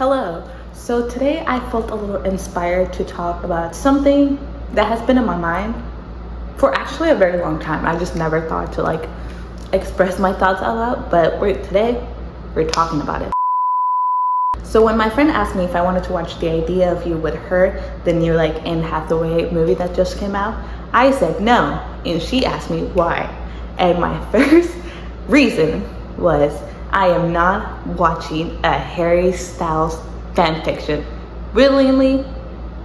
Hello. So today I felt a little inspired to talk about something that has been in my mind for actually a very long time. I just never thought to express my thoughts out loud, but today we're talking about it. So when my friend asked me if I wanted to watch The Idea of You with her, the new Anne Hathaway movie that just came out, I said no, and she asked me why. And my first reason was I am not watching a Harry Styles fanfiction willingly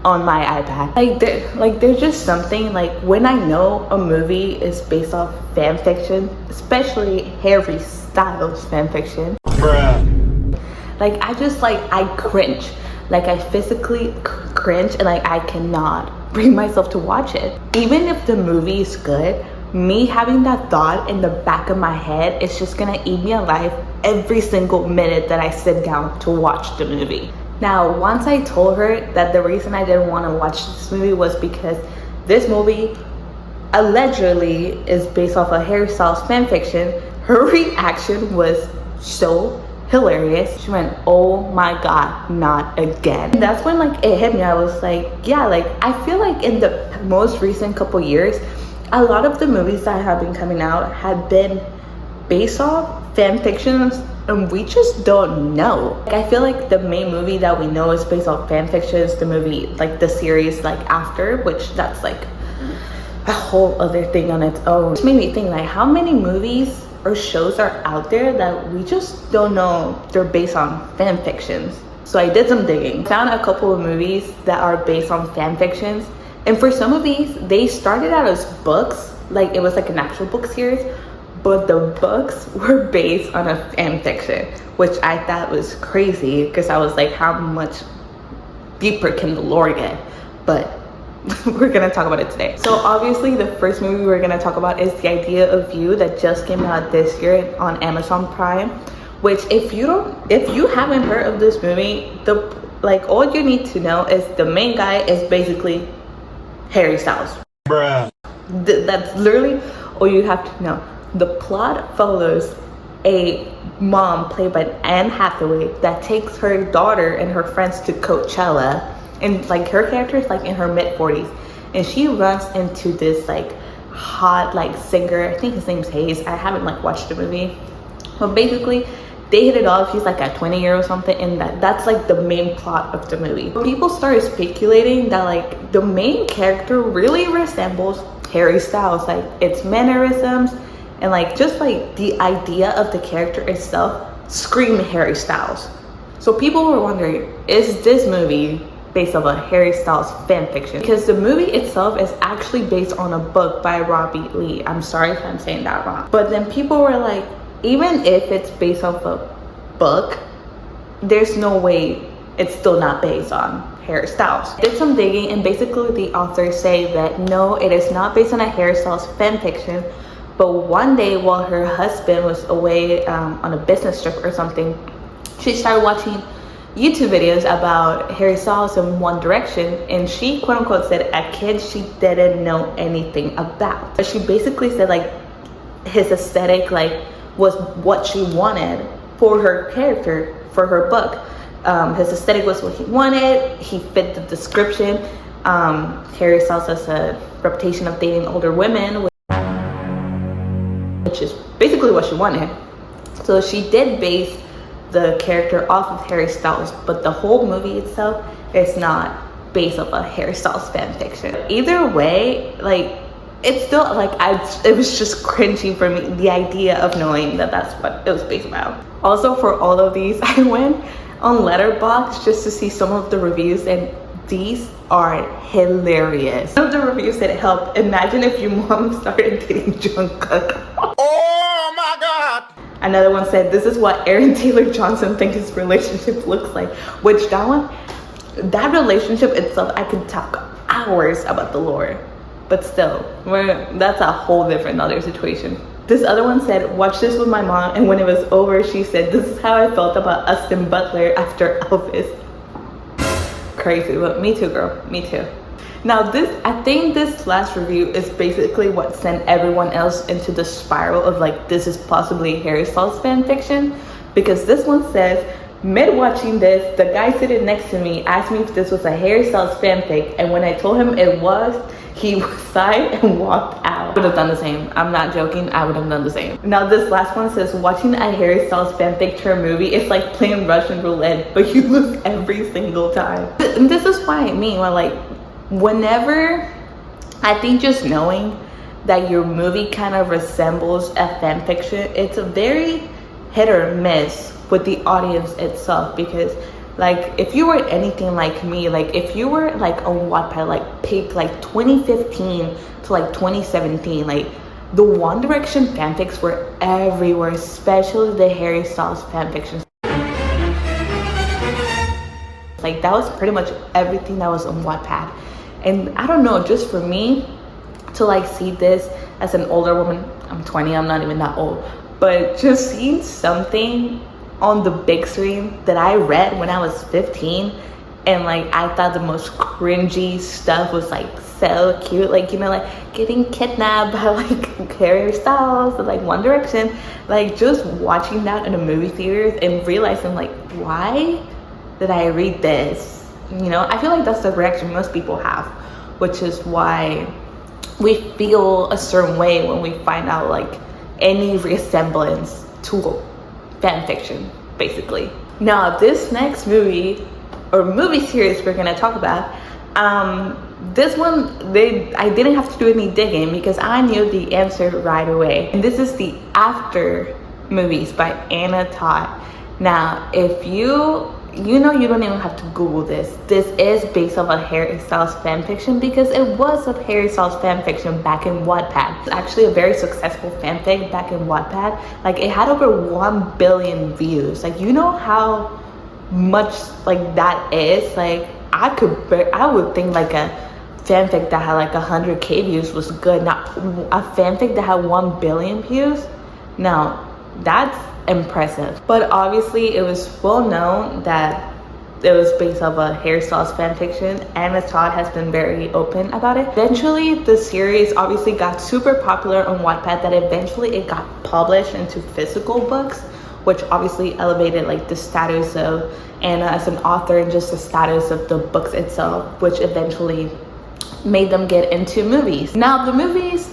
on my iPad. There's just something when I know a movie is based off fanfiction, especially Harry Styles fanfiction. Bruh. I cringe. I physically cringe, and I cannot bring myself to watch it. Even if the movie is good, me having that thought in the back of my head is just gonna eat me alive every single minute that I sit down to watch the movie. Now, once I told her that the reason I didn't want to watch this movie was because this movie allegedly is based off a Harry Styles fanfiction, her reaction was so hilarious. She went, "Oh my god, not again." And that's when it hit me. I was like, yeah, I feel in the most recent couple years, a lot of the movies that have been coming out have been based off fan fictions, and we just don't know. I feel the main movie that we know is based off fan fiction is the movie, the series After, which that's a whole other thing on its own. It made me think how many movies or shows are out there that we just don't know they're based on fan fictions. So I did some digging, found a couple of movies that are based on fan fictions. And for some of these, they started out as books, it was an actual book series, but the books were based on a fan fiction, which I thought was crazy because I was how much deeper can the lore get? But we're gonna talk about it today. So obviously the first movie we're gonna talk about is The Idea of You that just came out this year on Amazon Prime, which if you haven't heard of this movie, all you need to know is the main guy is basically Harry Styles. Bruh. That's literally all you have to know. The plot follows a mom played by Anne Hathaway that takes her daughter and her friends to Coachella, and her character is in her mid-40s, and she runs into this hot singer. I think his name's Hayes. I haven't watched the movie, but basically they hit it off. He's a 20-year or something, and that's the main plot of the movie. People started speculating that the main character really resembles Harry Styles, its mannerisms and just the idea of the character itself scream Harry Styles. So people were wondering, is this movie based off a Harry Styles fan fiction? Because the movie itself is actually based on a book by Robbie Lee. I'm sorry if I'm saying that wrong, but then people were even if it's based off a book, there's no way it's still not based on Harry Styles. I did some digging, and basically the authors say that no, it is not based on a Harry Styles fan fiction, but one day while her husband was away on a business trip or something, she started watching YouTube videos about Harry Styles and One Direction, and she quote unquote said a kid she didn't know anything about. But she basically said his aesthetic was what she wanted for her character, for her book. His aesthetic was what he wanted. He fit the description. Harry Styles has a reputation of dating older women, which is basically what she wanted. So she did base the character off of Harry Styles, but the whole movie itself is not based off a Harry Styles fan fiction. Either way, it's still it was just cringy for me, the idea of knowing that that's what it was based about. Also, for all of these, I went on Letterboxd just to see some of the reviews, and these are hilarious. One of the reviews said, "Help, imagine if your mom started dating Jungkook." Oh my god. Another one said, "This is what Aaron Taylor Johnson thinks his relationship looks like," which that relationship itself, I could talk hours about the lore. But still, that's a whole different other situation. This other one said, "Watch this with my mom, and when it was over, she said, this is how I felt about Austin Butler after Elvis." Crazy, but me too, girl, me too. Now I think this last review is basically what sent everyone else into the spiral of this is possibly Harry Styles fan fiction, because this one says, Mid watching this, the guy sitting next to me asked me if this was a Harry Styles fanfic, and when I told him it was, he sighed and walked out. I would have done the same. I'm not joking, I would have done the same. Now this last one says, watching a Harry Styles fanfic turn movie, it's like playing Russian roulette, but you lose every single time. And this is what I mean, when like, whenever, I think just knowing that your movie kind of resembles a fan fiction, it's a very hit or miss with the audience itself. Because like, if you were anything like me, like if you were like on Wattpad, like pick like 2015 to like 2017, like the One Direction fanfics were everywhere, especially the Harry Styles fanfictions. Like that was pretty much everything that was on Wattpad. And I don't know, just for me to like see this as an older woman, I'm 20, I'm not even that old, but just seeing something on the big screen that I read when I was 15, and like I thought the most cringy stuff was like so cute, like, you know, like getting kidnapped by like Harry Styles and like One Direction, like just watching that in the movie theaters and realizing like, why did I read this? You know, I feel like that's the reaction most people have, which is why we feel a certain way when we find out like any resemblance to fan fiction, basically. Now this next movie or movie series we're gonna talk about, this one I didn't have to do any digging because I knew the answer right away, and this is the After Movies by Anna Todd. Now if you know, you don't even have to Google this. This is based off a Harry Styles fanfiction because it was a Harry Styles fanfiction back in Wattpad. It's actually a very successful fanfic back in Wattpad. Like it had over 1 billion views. Like, you know how much like that is? Like I would think like a fanfic that had like 100k views was good. Not a fanfic that had 1 billion views. Now that's impressive. But obviously it was well known that it was based off a Harry Styles fanfiction. Anna Todd has been very open about it. Eventually the series obviously got super popular on Wattpad, that eventually it got published into physical books, which obviously elevated like the status of Anna as an author and just the status of the books itself, which eventually made them get into movies. Now the movies,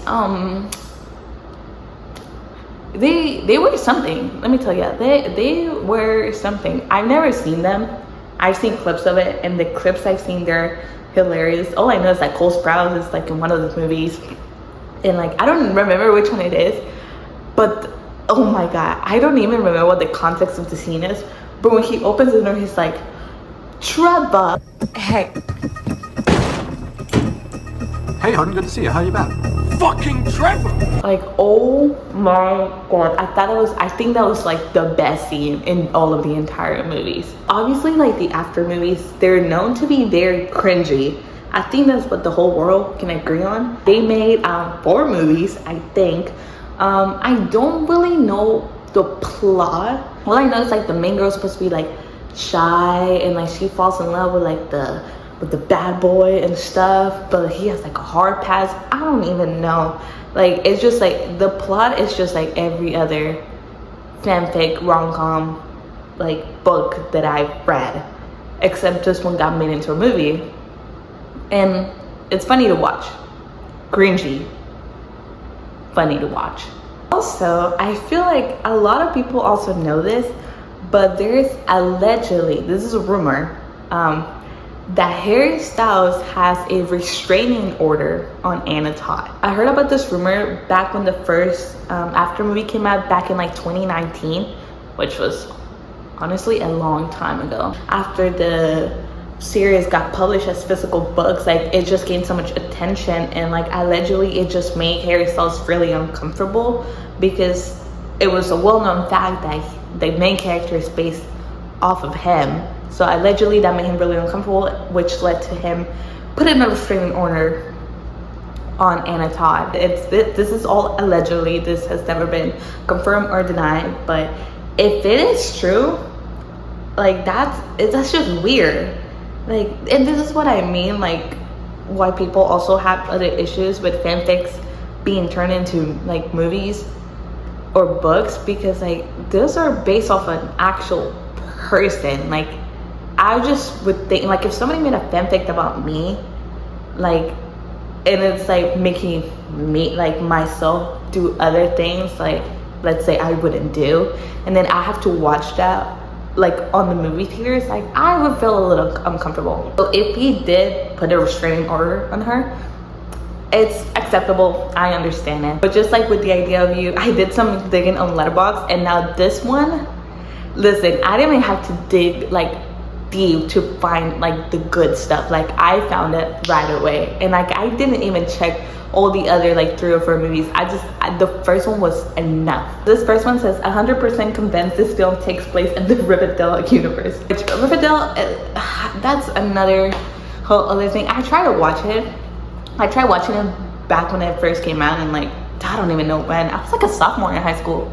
they were something. Let me tell you, they were something. I've never seen them. I've seen clips of it, and the clips I've seen, they're hilarious. All I know is that Cole Sprouse is like in one of the movies, and like I don't remember which one it is, but oh my god, I don't even remember what the context of the scene is. But when he opens the door, he's like, Trevor. Hey, honey, good to see you. How you been? Fucking Trevor! Like, oh my god, I think that was like the best scene in all of the entire movies. Obviously, like the After movies, they're known to be very cringy. I think that's what the whole world can agree on. They made 4 movies, I think. I don't really know the plot. All I know is like the main girl's supposed to be like shy, and like she falls in love with like the bad boy and stuff, but he has like a hard pass. I don't even know. Like it's just like the plot is just like every other fanfic rom-com like book that I've read, except this one got made into a movie, and it's funny to watch. Cringy, funny to watch. Also, I feel like a lot of people also know this, but there's allegedly, this is a rumor, that Harry Styles has a restraining order on Anna Todd. I heard about this rumor back when the first After movie came out back in like 2019, which was honestly a long time ago. After the series got published as physical books, like it just gained so much attention, and like allegedly it just made Harry Styles really uncomfortable because it was a well-known fact that the main character is based off of him. So allegedly that made him really uncomfortable, which led to him putting a restraining order on Anna Todd. This is all allegedly. This has never been confirmed or denied. But if it is true, like that's just weird. Like, and this is what I mean, like why people also have other issues with fanfics being turned into like movies or books, because like those are based off an actual person. Like, I just would think, like, if somebody made a fanfic about me, like, and it's like making me, like, myself do other things, like, let's say I wouldn't do, and then I have to watch that, like, on the movie theaters, like, I would feel a little uncomfortable. So if he did put a restraining order on her, it's acceptable, I understand it. But just like with the idea of you, I did some digging on Letterboxd, and now this one, listen, I didn't even have to dig like deep to find like the good stuff. Like, I found it right away, and like I didn't even check all the other like 3 or 4 movies. The first one was enough. This first one says 100% convinced this film takes place in the Riverdale universe. Which Riverdale, that's another whole other thing. I tried watching it back when it first came out, and like I don't even know when. I was like a sophomore in high school.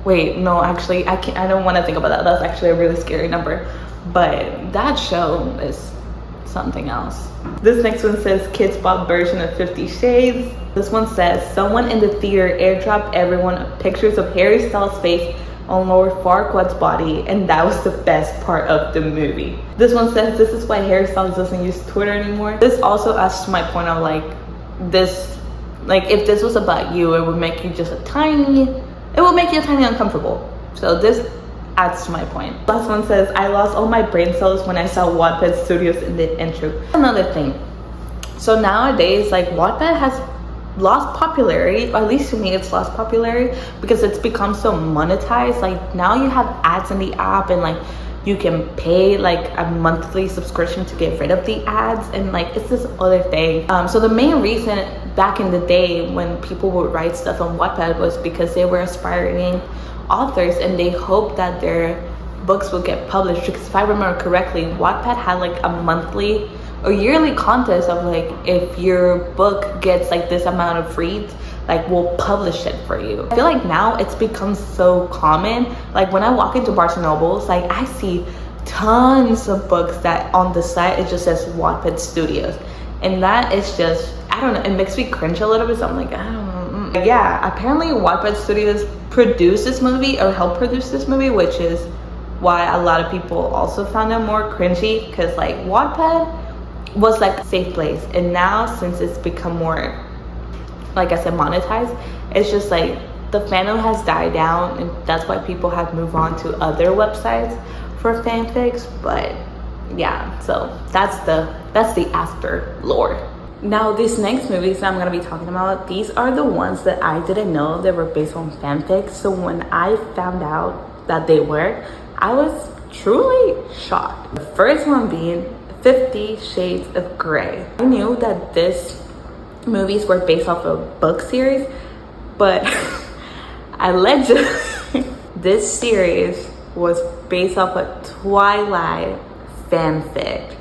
Wait, no, actually, I don't want to think about that. That's actually a really scary number. But that show is something else. This next one says Kids Bop version of 50 Shades. This one says someone in the theater airdropped everyone pictures of Harry Styles' face on Lord Farquaad's body, and that was the best part of the movie. This one says this is why Harry Styles doesn't use Twitter anymore. This also adds to my point of like this, like if this was about you, it would make you uncomfortable. So this adds to my point. Last one says I lost all my brain cells when I saw Wattpad Studios in the intro. Another thing, so nowadays like Wattpad has lost popularity, or at least to me it's lost popularity, because it's become so monetized. Like now you have ads in the app, and like you can pay like a monthly subscription to get rid of the ads, and like it's this other thing. So the main reason back in the day when people would write stuff on Wattpad was because they were aspiring authors and they hoped that their books would get published. Because if I remember correctly, Wattpad had like a monthly or yearly contest of like, if your book gets like this amount of reads, like we'll publish it for you. I feel like now it's become so common. Like when I walk into Barnes and Nobles, like I see tons of books that on the site it just says Wattpad Studios, and that is just, I don't know, it makes me cringe a little bit. So I'm like, I don't know. Yeah, apparently Wattpad Studios produced this movie or helped produce this movie, which is why a lot of people also found it more cringy, because like Wattpad was like a safe place, and now since it's become more, like I said, monetized, it's just like the fandom has died down, and that's why people have moved on to other websites for fanfics. But yeah, so that's the after lore. Now these next movies that I'm gonna be talking about, these are the ones that I didn't know they were based on fanfics. So when I found out that they were, I was truly shocked. The first one being 50 Shades of Grey. I knew that this movies were based off a book series, but allegedly this series was based off a Twilight fanfic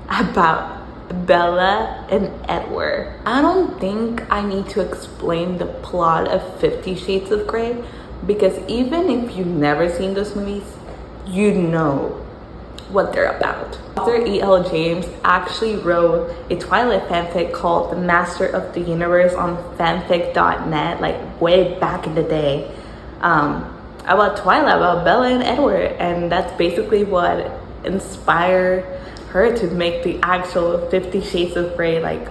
about Bella and Edward. I don't think I need to explain the plot of 50 Shades of Grey, because even if you've never seen those movies, you know what they're about. Author E.L. James actually wrote a Twilight fanfic called The Master of the Universe on fanfic.net, like way back in the day, about Twilight, about Bella and Edward, and that's basically what inspired her to make the actual 50 Shades of Grey like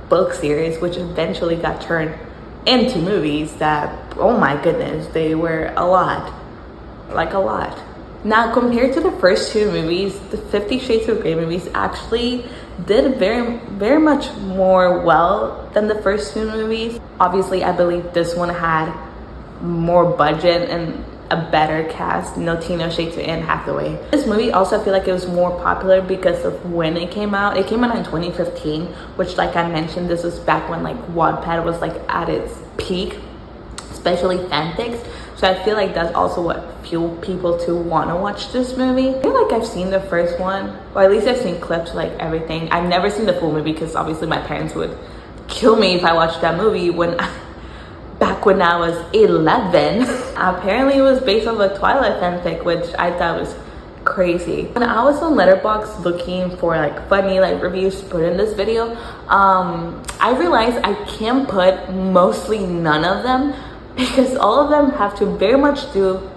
book series, which eventually got turned into movies that, oh my goodness, they were a lot. Now, compared to the first 2 movies, the 50 Shades of Grey movies actually did very, very much more well than the first 2 movies. Obviously, I believe this one had more budget and a better cast. No Tina Shakespeare and Hathaway. This movie also, I feel like it was more popular because of when it came out. It came out in 2015, which, like I mentioned, this was back when like Wattpad was like at its peak, especially fanfics. So I feel like that's also what fueled people to want to watch this movie. I feel like I've seen the first one, or at least I've seen clips, like everything. I've never seen the full movie because obviously my parents would kill me if I watched that movie back when I was 11. Apparently it was based on a Twilight fanfic, which I thought was crazy. When I was on Letterboxd looking for like funny like reviews to put in this video, I realized I can't put mostly none of them, because all of them have to very much do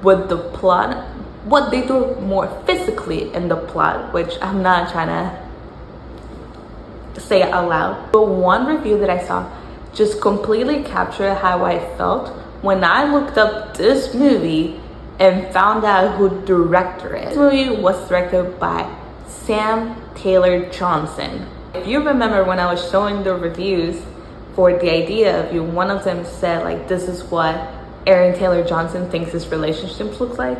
with the plot, what they do more physically in the plot, which I'm not trying to say it out loud. But one review that I saw just completely captured how I felt when I looked up this movie and found out who directed it. This movie was directed by Sam Taylor Johnson. If you remember when I was showing the reviews for the idea of you, one of them said like, this is what Aaron Taylor Johnson thinks his relationship looks like.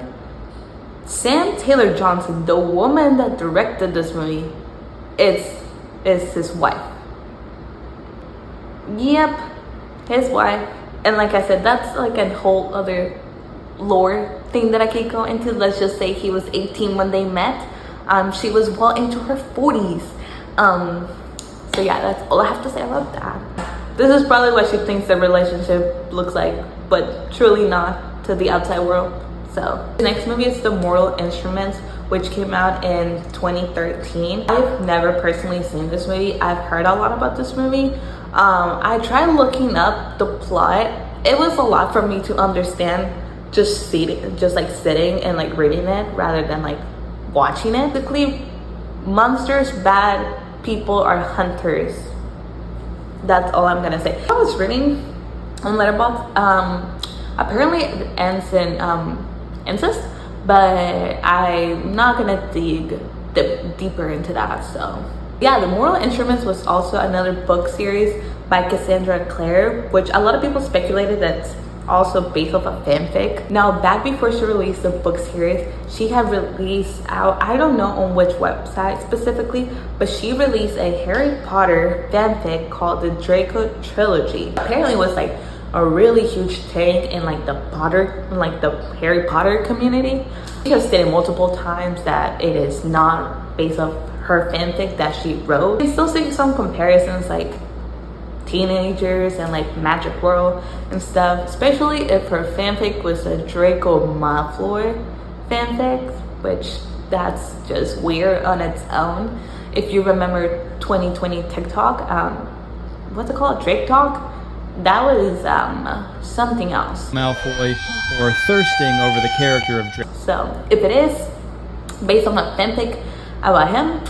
Sam Taylor Johnson, the woman that directed this movie, is his wife. Yep, his wife. And like I said, that's like a whole other lore thing that I could go into. Let's just say he was 18 when they met. She was well into her 40s. So yeah, that's all I have to say about that. This is probably what she thinks the relationship looks like, but truly not to the outside world. So the next movie is The Mortal Instruments, which came out in 2013. I've never personally seen this movie. I've heard a lot about this movie. I tried looking up the plot. It was a lot for me to understand just sitting and like reading it rather than like watching it. Basically, monsters, bad people are hunters. That's all I'm gonna say. I was reading on Letterboxd. Apparently it ends in incest, but I'm not gonna dig deeper into that. So yeah, The Mortal Instruments was also another book series by Cassandra Clare, which a lot of people speculated that's also based off a fanfic. Now, back before she released the book series, she had released out, I don't know on which website specifically, but she released a Harry Potter fanfic called the Draco Trilogy. Apparently it was like a really huge take in like the Harry Potter community. She has stated multiple times that it is not based off her fanfic that she wrote. I still see some comparisons like teenagers and like Magic World and stuff, especially if her fanfic was a Draco Malfoy fanfic, which that's just weird on its own. If you remember 2020 TikTok, what's it called, Drake Talk, that was something else. Malfoy or thirsting over the character of Drake. So if it is based on a fanfic about him,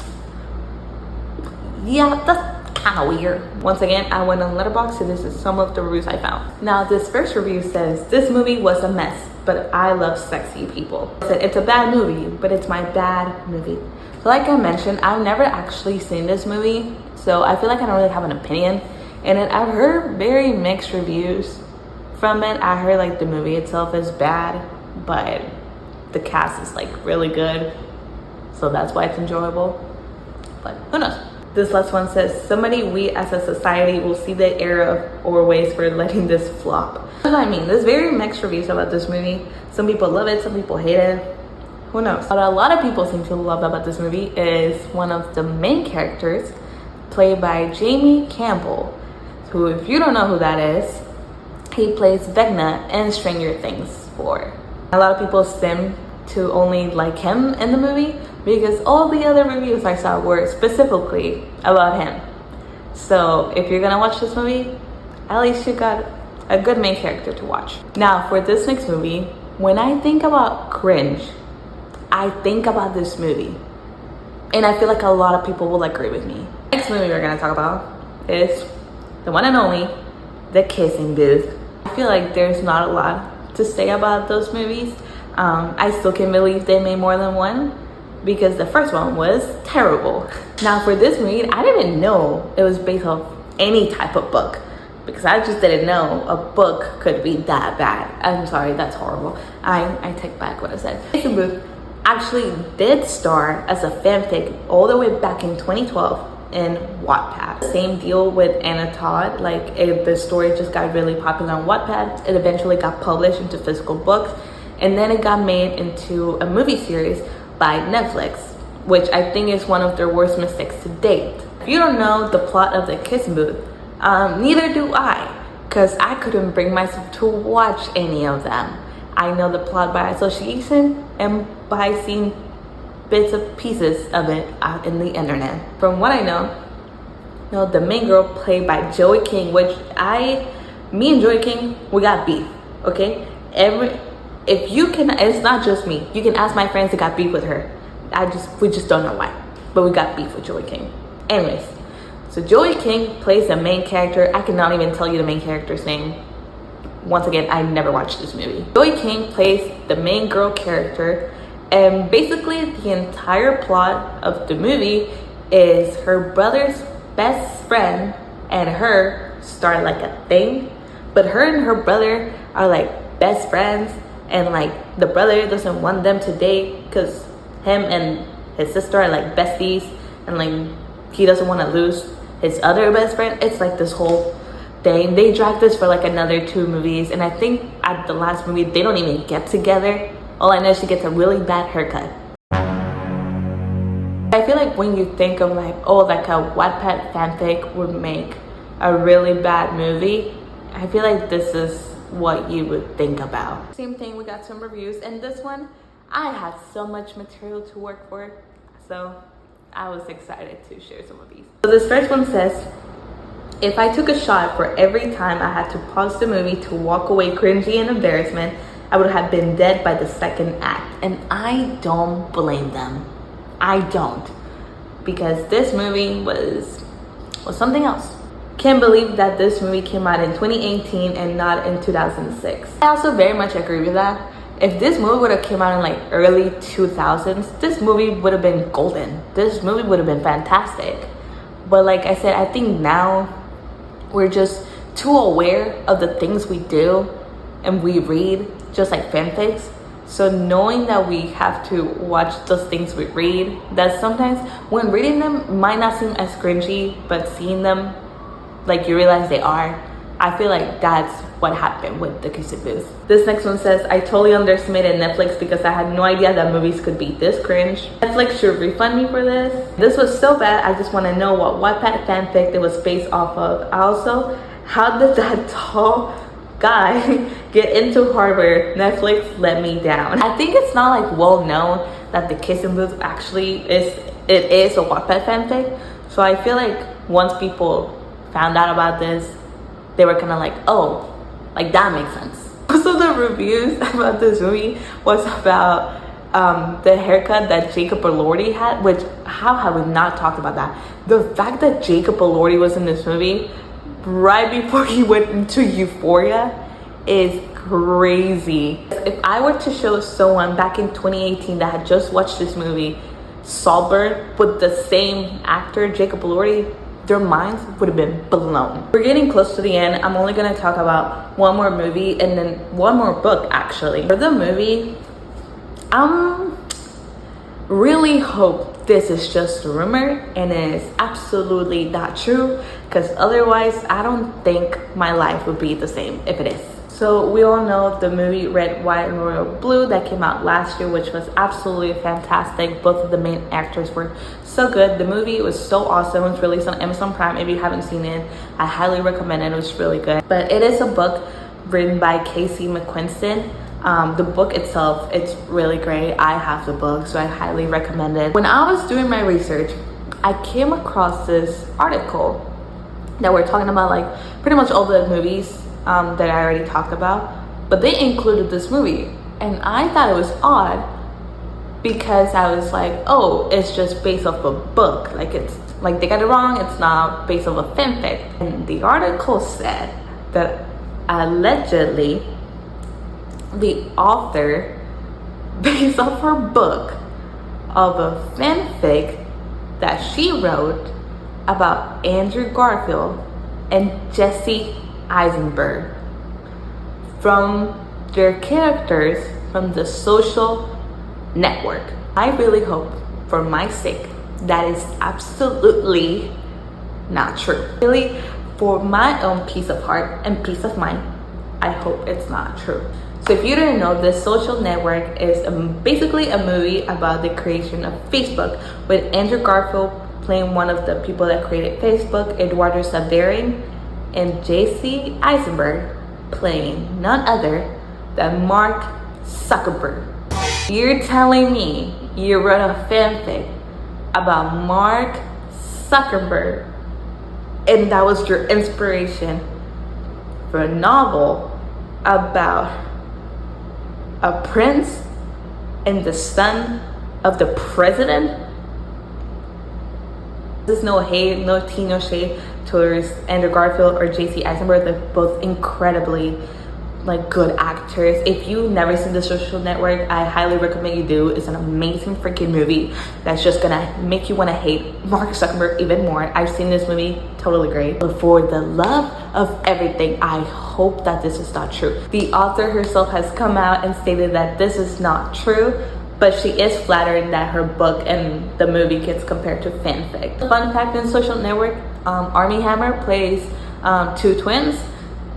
yeah, that's kind of weird. Once again, I went on Letterboxd, and this is some of the reviews I found. Now, this first review says, this movie was a mess, but I love sexy people. It said, it's a bad movie, but it's my bad movie. So like I mentioned, I've never actually seen this movie, so I feel like I don't really have an opinion. And I've heard very mixed reviews from it. I heard like the movie itself is bad, but the cast is like really good, so that's why it's enjoyable. But who knows? This last one says, somebody we as a society will see the error of our ways for letting this flop. What I mean, there's very mixed reviews about this movie. Some people love it, some people hate it. Who knows? What a lot of people seem to love about this movie is one of the main characters, played by Jamie Campbell, who, if you don't know who that is, he plays Vecna in Stranger Things 4. A lot of people seem to only like him in the movie because all the other reviews I saw were specifically about him. So if you're gonna watch this movie, at least you got a good main character to watch. Now for this next movie, when I think about cringe, I think about this movie. And I feel like a lot of people will agree with me. Next movie we're gonna talk about is the one and only The Kissing Booth. I feel like there's not a lot to say about those movies. I still can't believe they made more than one because the first one was terrible. Now for this movie, I didn't even know it was based off any type of book because I just didn't know a book could be that bad. I'm sorry, that's horrible. I take back what I said. Kissing Booth actually did start as a fanfic all the way back in 2012 in Wattpad. Same deal with Anna Todd. Like the story just got really popular on Wattpad. It eventually got published into physical books, and then it got made into a movie series by Netflix, which I think is one of their worst mistakes to date. If you don't know the plot of The Kissing Booth, neither do I, because I couldn't bring myself to watch any of them. I know the plot by association and by seeing bits of pieces of it out in the internet. From what I know, the main girl played by Joey King, which me and Joey King, we got beef, okay? If you can, it's not just me. You can ask my friends that got beef with her. We just don't know why. But we got beef with Joey King. Anyways, so Joey King plays the main character. I cannot even tell you the main character's name. Once again, I never watched this movie. Joey King plays the main girl character, and basically the entire plot of the movie is her brother's best friend and her start like a thing, but her and her brother are like best friends, and like the brother doesn't want them to date because him and his sister are like besties, and like he doesn't want to lose his other best friend. It's like this whole thing. They dragged this for like another 2 movies, and I think at the last movie they don't even get together. All I know is she gets a really bad haircut. I feel like when you think of like, oh, like a Wattpad fanfic would make a really bad movie, I feel like this is what you would think about. Same thing, we got some reviews, and this one I had so much material to work for, so I was excited to share some of these. So this first one says, if I took a shot for every time I had to pause the movie to walk away cringy and embarrassment, I would have been dead by the second act. And I don't blame them. I don't. Because this movie was something else. Can't believe that this movie came out in 2018 and not in 2006. I also very much agree with that. If this movie would have came out in like early 2000s, this movie would have been golden. This movie would have been fantastic. But like I said, I think now we're just too aware of the things we do and we read, just like fanfics. So knowing that we have to watch those things we read, that sometimes when reading them might not seem as cringy, but seeing them, like you realize they are. I feel like that's what happened with The Kissing Booth. This next one says, I totally underestimated Netflix because I had no idea that movies could be this cringe. Netflix should refund me for this. This was so bad, I just want to know what Wattpad fanfic it was based off of. Also, how did that tall guy get into hardware? Netflix let me down. I think it's not like well known that The Kissing Booth actually is a Wattpad fanfic. So I feel like once people found out about this, they were kind of like, oh, like that makes sense. Also, the reviews about this movie was about the haircut that Jacob Elordi had, which, how have we not talked about that? The fact that Jacob Elordi was in this movie right before he went into Euphoria is crazy. If I were to show someone back in 2018 that had just watched this movie, Saltburn, with the same actor, Jacob Elordi, their minds would have been blown. We're getting close to the end. I'm only gonna talk about one more movie and then one more book actually. For the movie, really hope this is just a rumor and it is absolutely not true, because otherwise I don't think my life would be the same if it is. So we all know the movie Red, White, and Royal Blue that came out last year, which was absolutely fantastic. Both of the main actors were so good. The movie was so awesome. It was released on Amazon Prime. If you haven't seen it, I highly recommend it. It was really good. But it is a book written by Casey McQuiston. The book itself, it's really great. I have the book, so I highly recommend it. When I was doing my research, I came across this article that we're talking about like pretty much all the movies that I already talked about, but they included this movie, and I thought it was odd because I was like, oh, it's just based off a book, like it's like they got it wrong, it's not based off a fanfic. And the article said that allegedly the author based off her book of a fanfic that she wrote about Andrew Garfield and Jesse Eisenberg from their characters from The Social Network. I really hope for my sake that is absolutely not true. Really, for my own peace of heart and peace of mind, I hope it's not true. So if you didn't know, The Social Network is basically a movie about the creation of Facebook, with Andrew Garfield playing one of the people that created Facebook, Eduardo Saverin, and Jesse Eisenberg playing none other than Mark Zuckerberg. You're telling me you wrote a fanfic about Mark Zuckerberg and that was your inspiration for a novel about a prince and the son of the president. There's no hate, no tea, no shade towards Andrew Garfield or JC Eisenberg. They're both incredibly like good actors. If you've never seen The Social Network, I highly recommend you do. It's an amazing freaking movie that's just gonna make you want to hate Mark Zuckerberg even more. I've seen this movie, totally great. But for the love of everything, I hope that this is not true. The author herself has come out and stated that this is not true, but she is flattering that her book and the movie gets compared to fanfic. Fun fact in Social Network, Armie Hammer plays two twins.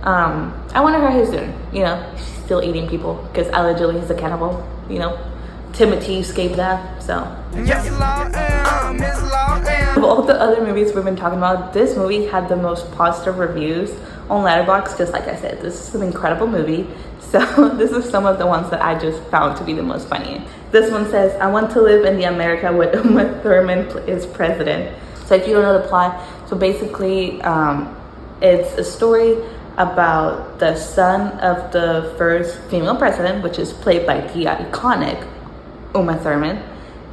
I wonder how he's doing. You know, she's still eating people because allegedly he's a cannibal. You know, Timothy escaped that. So Yes, Lord, Miss Lord, of all the other movies we've been talking about, this movie had the most positive reviews on Letterboxd. Just like I said, this is an incredible movie. So this is some of the ones that I just found to be the most funny. This one says, I want to live in the America where Uma Thurman is president. So if you don't know the plot, so basically it's a story about the son of the first female president, which is played by the iconic Uma Thurman,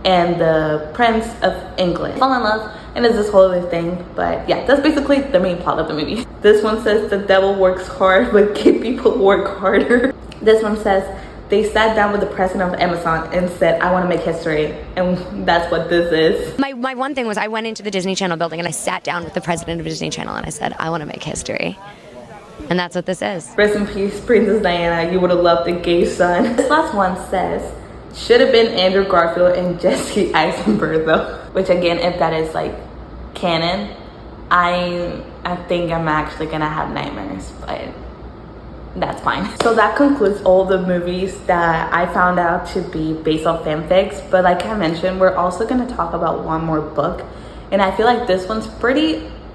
and the Prince of England fall in love, and it's this whole other thing. But yeah, that's basically the main plot of the movie. This one says the devil works hard, but gay people work harder. This one says they sat down with the president of Amazon and said, I want to make history. And that's what this is. My one thing was I went into the Disney Channel building and I sat down with the president of Disney Channel and I said, I want to make history. And that's what this is. Rest in peace, Princess Diana. You would have loved a gay son. This last one says, should have been Andrew Garfield and Jesse Eisenberg though. Which again, if that is like canon, I think I'm actually gonna have nightmares, but that's fine. So that concludes all the movies that I found out to be based on fanfics. But like I mentioned, we're also gonna talk about one more book. And I feel like this one's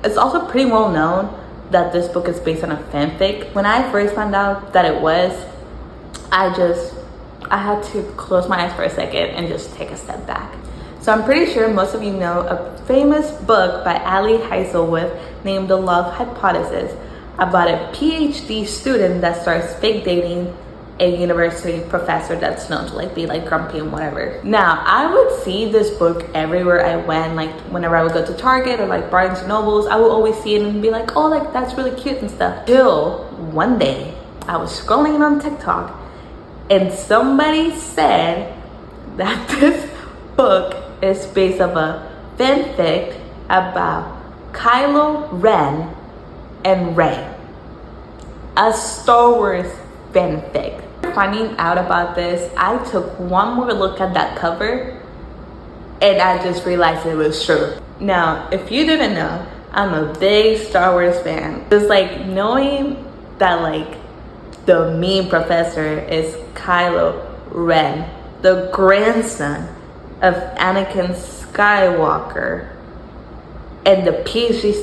it's also pretty well known that this book is based on a fanfic. When I first found out that it was, I had to close my eyes for a second and just take a step back. So I'm pretty sure most of you know a famous book by Ali Heiselwood named The Love Hypothesis, about a PhD student that starts fake dating a university professor that's known to like be like grumpy and whatever. Now, I would see this book everywhere I went, like whenever I would go to Target or like Barnes and Nobles, I would always see it and be like, oh, like that's really cute and stuff. Till one day I was scrolling on TikTok and somebody said that this book is based on a fanfic about Kylo Ren and Rey, a Star Wars fanfic. Finding out about this, I took one more look at that cover and I just realized it was true. Now, if you didn't know, I'm a big Star Wars fan. Just like knowing that like the mean professor is Kylo Ren, the grandson of Anakin Skywalker, and the PhD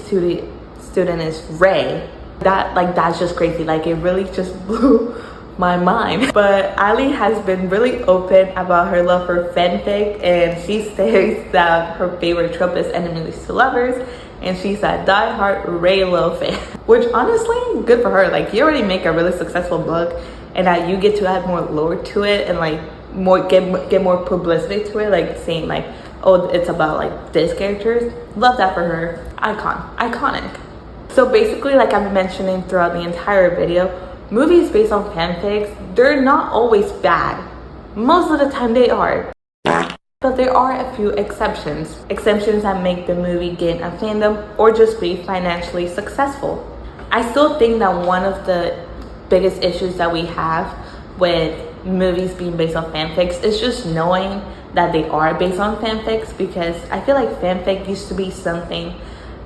student is Rey. That's just crazy. Like it really just blew my mind. But Ali has been really open about her love for fanfic, and she states that her favorite trope is enemies to lovers, and she's a diehard Reylo fan. Which honestly, good for her. Like you already make a really successful book, and that you get to add more lore to it and like get more publicity to it, like saying like, oh, it's about like this characters. Love that for her. Iconic. So basically, like I've been mentioning throughout the entire video, movies based on fanfics, they're not always bad. Most of the time they are. But there are a few exceptions. Exceptions that make the movie gain a fandom or just be financially successful. I still think that one of the biggest issues that we have with movies being based on fanfics is just knowing that they are based on fanfics, because I feel like fanfic used to be something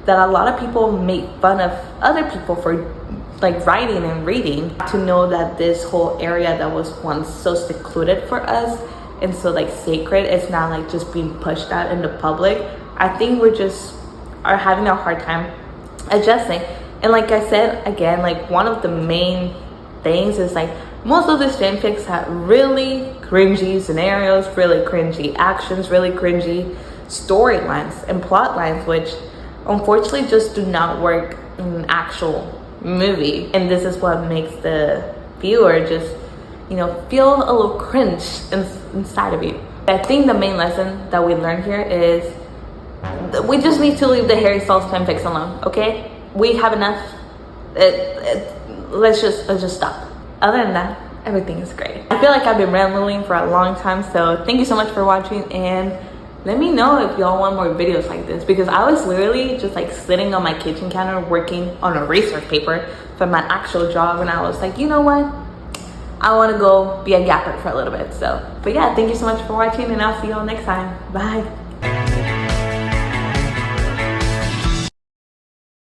that a lot of people make fun of other people for like writing and reading. To know that this whole area that was once so secluded for us and so like sacred is now like just being pushed out in the public, I think we're just are having a hard time adjusting. And like I said again, like one of the main things is like most of these fanfics have really cringy scenarios, really cringy actions, really cringy storylines and plot lines, which unfortunately just do not work in an actual movie. And this is what makes the viewer just you know, feel a little cringe inside of you. I think the main lesson that we learned here is we just need to leave the Harry Styles fanfics alone, okay? We have enough. Let's just stop. Other than that, everything is great. I feel like I've been rambling for a long time, so thank you so much for watching, and let me know if y'all want more videos like this, because I was literally just like sitting on my kitchen counter working on a research paper for my actual job, and I was like, you know what? I want to go be a gapper for a little bit. So, but yeah, thank you so much for watching, and I'll see y'all next time. Bye.